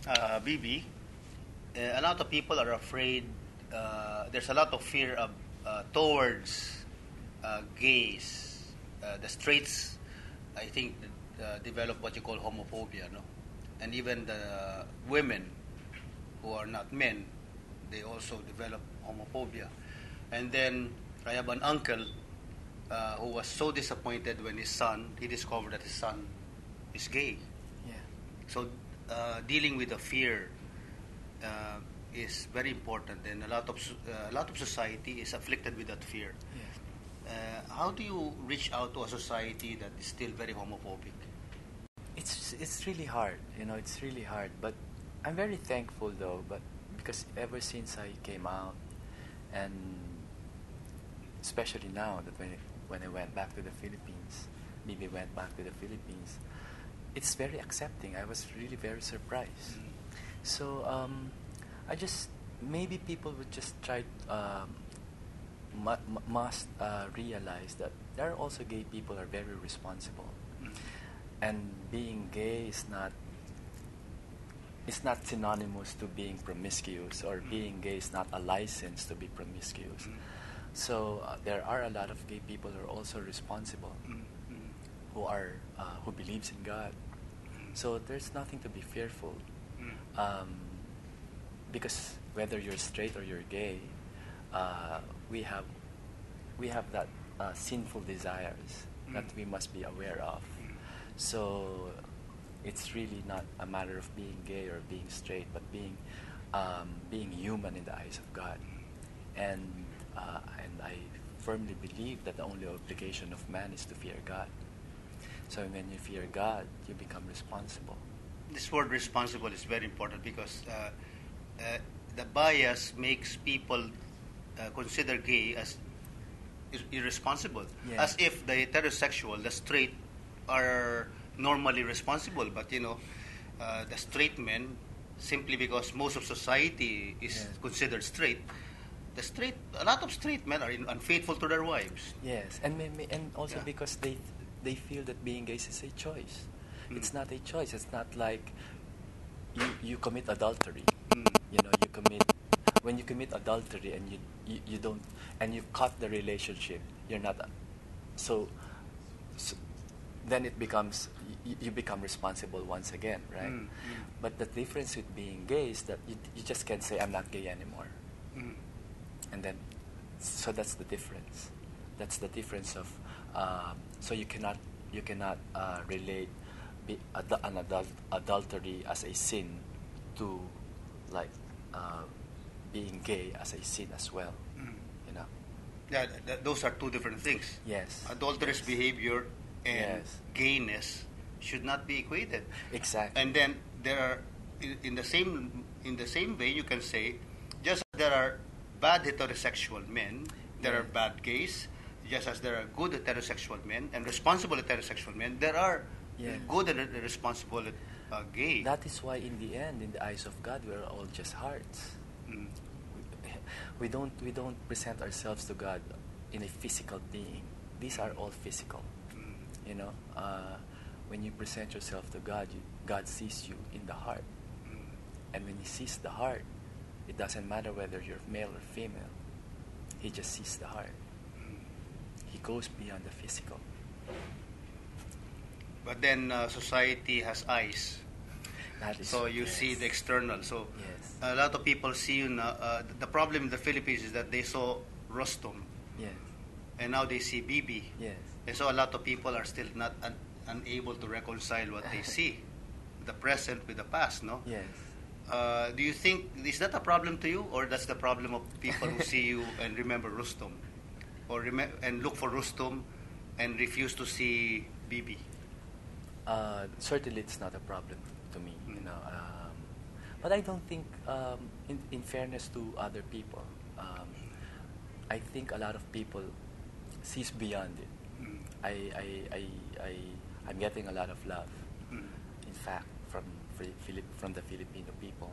BB, a lot of people are afraid. There's a lot of fear of, towards gays. The straights, I think, develop what you call homophobia, no? And even the women who are not men, they also develop homophobia. And then I have an uncle who was so disappointed when he discovered that his son is gay. Yeah. So dealing with the fear is very important, and a lot of society is afflicted with that fear. Yeah. How do you reach out to a society that is still very homophobic? It's really hard, it's really hard. But I'm very thankful though, but because ever since I came out, and especially now that when I went back to the Philippines, Bibi went back to the Philippines, it's very accepting. I was really very surprised. So I just maybe people would just try must realize that there are also gay people are very responsible, and being gay is not synonymous to being promiscuous, or being gay is not a license to be promiscuous. So there are a lot of gay people who are also responsible, who believes in God. So there's nothing to be fearful, because whether you're straight or you're gay, we have that sinful desires that we must be aware of. So it's really not a matter of being gay or being straight, but being human in the eyes of God. And I firmly believe that the only obligation of man is to fear God. So when you fear God, you become responsible. This word responsible is very important because the bias makes people consider gay as irresponsible, Yeah. as if the heterosexual, the straight, are normally responsible. But the straight men, simply because most of society is considered straight, a lot of straight men are unfaithful to their wives. Yes, and also because they feel that being gay is a choice. It's not a choice. It's not like you commit adultery. You commit when you commit adultery and you don't, and you cut the relationship. You're not so then it becomes you become responsible once again, right? But the difference with being gay is that you just can't say I'm not gay anymore. And then, so that's the difference. That's the difference of so you cannot relate adultery as a sin to like being gay as a sin as well. You know. Yeah, those are two different things. Yes. Adulterous Yes. behavior and Yes. gayness should not be equated. Exactly. And then there are in the same way you can say, just as there are bad heterosexual men, there are bad gays. Just as there are good heterosexual men and responsible heterosexual men, there are good and responsible gay. That is why, in the end, in the eyes of God, we are all just hearts. We don't present ourselves to God in a physical being. These are all physical. You know, when you present yourself to God, God sees you in the heart, and when He sees the heart, it doesn't matter whether you're male or female. He just sees the heart. He goes beyond the physical. But then society has eyes. That is So you see the external. So Yes. a lot of people see you now. The problem in the Philippines is that they saw Rostom, Yes. and now they see Bibi. Yes. And so a lot of people are still not unable to reconcile what they see, the present with the past, no? Yes. Do you think, is that a problem to you, or that's the problem of people who see you and remember Rustom? Or and look for Rustom and refuse to see Bibi? Certainly, it's not a problem to me, you know. But I don't think, in fairness to other people, I think a lot of people sees beyond it. I'm getting a lot of love, in fact, from the Filipino people,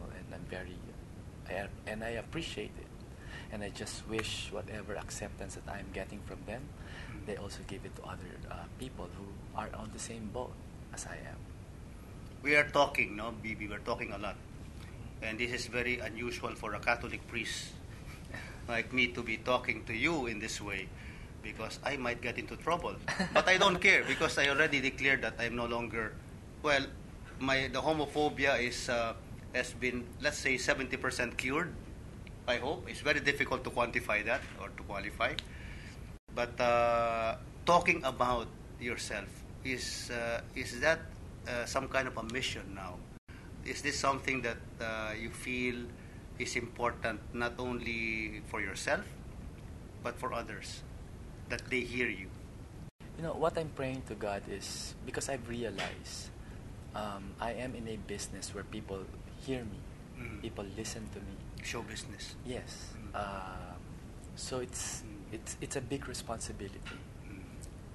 and I appreciate it, and I just wish whatever acceptance that I'm getting from them, they also give it to other people who are on the same boat as I am. We are talking, no, Bibi, we're talking a lot. And this is very unusual for a Catholic priest like me to be talking to you in this way, because I might get into trouble. But I don't care, because I already declared that I'm no longer, well, the homophobia has been, let's say, 70% cured, I hope. It's very difficult to quantify that or to qualify. But talking about yourself, is that some kind of a mission now? Is this something that you feel is important not only for yourself, but for others, that they hear you? You know, what I'm praying to God is, because I've realized I am in a business where people hear me, people listen to me. Show business. Yes. So it's a big responsibility.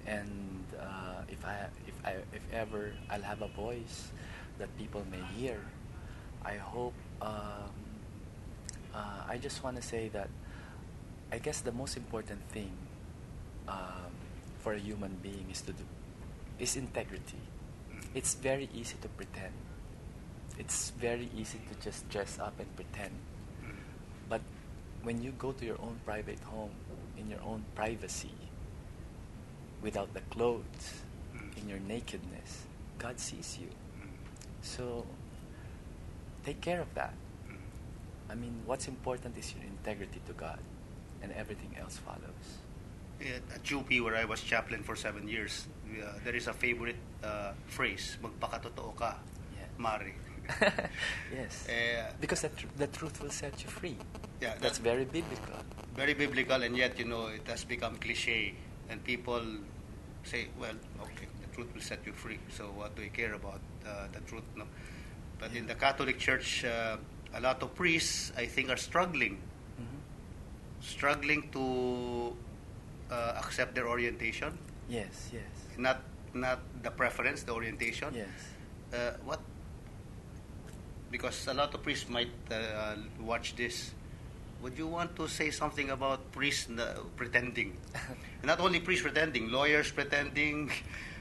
And if ever I'll have a voice that people may hear, I hope. I just want to say that I guess the most important thing for a human being is integrity. It's very easy to pretend. It's very easy to just dress up and pretend. But when you go to your own private home, in your own privacy, without the clothes, in your nakedness, God sees you. So take care of that. I mean, what's important is your integrity to God, and everything else follows. At UP, where I was chaplain for 7 years, there is a favorite phrase, magpakatotoo ka, Mari. Yes, because the truth will set you free. Yeah, that's very biblical. Very biblical, and yet, it has become cliche, and people say, well, okay, the truth will set you free, so what do you care about the truth? No? But in the Catholic Church, a lot of priests, I think, are struggling to accept their orientation. Yes. Not the preference, the orientation. Yes. What? Because a lot of priests might watch this. Would you want to say something about priests pretending? Not only priests pretending, lawyers pretending,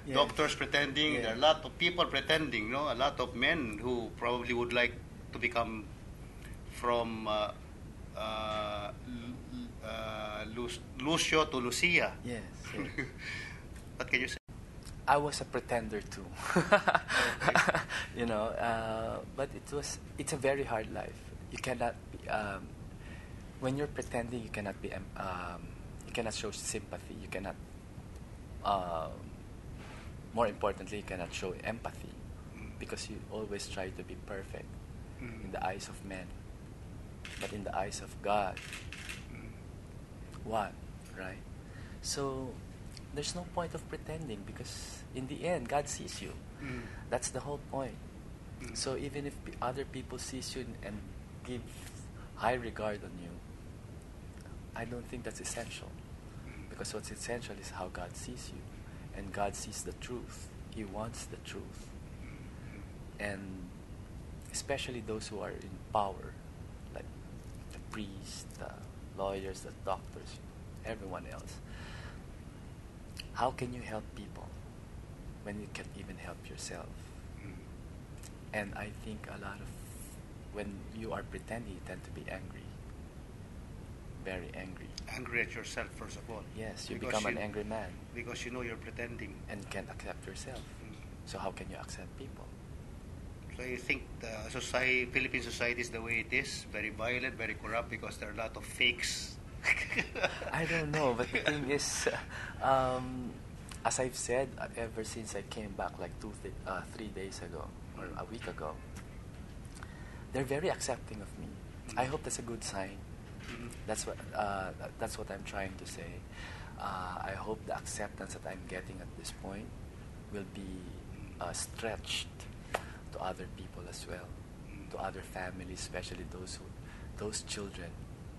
yes. Doctors pretending. Yes. There are a lot of people pretending. A lot of men who probably would like to become from Lucio to Lucia. Yes. What can you say? I was a pretender too. But it's a very hard life. You cannot be, when you're pretending, you cannot show sympathy. You cannot, more importantly, you cannot show empathy, because you always try to be perfect in the eyes of men. But in the eyes of God, what? Right? So there's no point of pretending, because in the end, God sees you. That's the whole point. So even if other people sees you and give high regard on you, I don't think that's essential. Because what's essential is how God sees you. And God sees the truth. He wants the truth. And especially those who are in power, like the priests, the lawyers, the doctors, everyone else. How can you help people when you can't even help yourself? And I think when you are pretending, you tend to be angry. Very angry. Angry at yourself, first of all. Yes, you become an angry man. Because you're pretending. And can't accept yourself. So how can you accept people? So you think the Philippine society is the way it is? Very violent, very corrupt, because there are a lot of fakes? I don't know, but the thing is, as I've said, ever since I came back like 3 days ago, or a week ago, they're very accepting of me. I hope that's a good sign. That's what I'm trying to say. I hope the acceptance that I'm getting at this point will be stretched to other people as well, to other families, especially those children,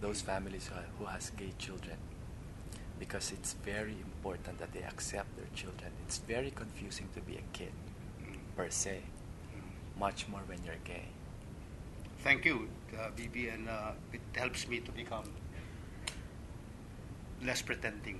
those families who has gay children, because it's very important that they accept their children. It's very confusing to be a kid, per se, much more when you're gay. Thank you, BB, and it helps me to become less pretending.